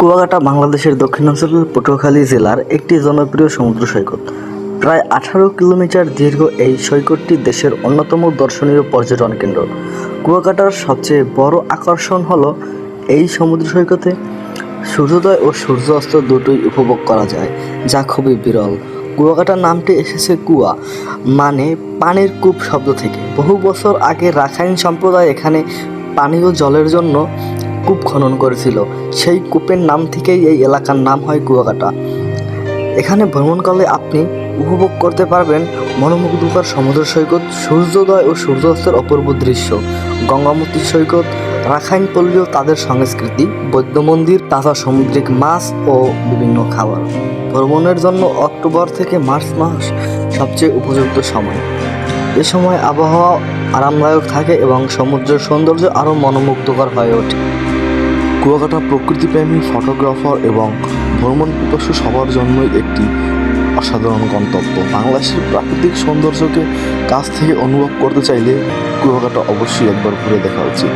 কুয়াকাটা বাংলাদেশের দক্ষিণাঞ্চলের পটুয়াখালী জেলার একটি জনপ্রিয় সমুদ্র সৈকত। প্রায় 18 কিলোমিটার দীর্ঘ এই সৈকতটি দেশের অন্যতম দর্শনীয় পর্যটন কেন্দ্র। কুয়াকাটার সবচেয়ে বড় আকর্ষণ হলো এই সমুদ্র সৈকতে সূর্যোদয় ও সূর্যাস্ত দুটোই উপভোগ করা যায়, যা খুবই বিরল। কুয়াকাটার নামটি এসেছে কুয়া মানে পানির কূপ শব্দ থেকে। বহু বছর আগে রাখাইন সম্প্রদায় এখানে পানীয় জলের জন্য কূপ খনন করেছিল। সেই কূপের নাম থেকেই এই এলাকার নাম হয় কুয়াকাটা। এখানে ভ্রমণকালে আপনি উপভোগ করতে পারবেন মনোমুগ্ধকর সমুদ্র সৈকত, সূর্যোদয় ও সূর্যাস্তের অপূর্ব দৃশ্য, গঙ্গামতী সৈকত, রাখাইন পল্লী ও তাদের সংস্কৃতি, বৌদ্ধ মন্দির, তাজা সামুদ্রিক মাছ ও বিভিন্ন খাবার। ভ্রমণের জন্য অক্টোবর থেকে মার্চ মাস সবচেয়ে উপযুক্ত সময়। এ সময় আবহাওয়া আরামদায়ক থাকে এবং সমুদ্রের সৌন্দর্য আরও মনোমুগ্ধকর হয়ে ওঠে। কুয়াকাটা প্রকৃতিপ্রেমী, ফটোগ্রাফার এবং ভ্রমণ পিপাসু সবার জন্যই একটি অসাধারণ গন্তব্য। বাংলাদেশের প্রাকৃতিক সৌন্দর্যকে কাছ থেকে অনুভব করতে চাইলে কুয়াকাটা অবশ্যই একবার ঘুরে দেখা উচিত।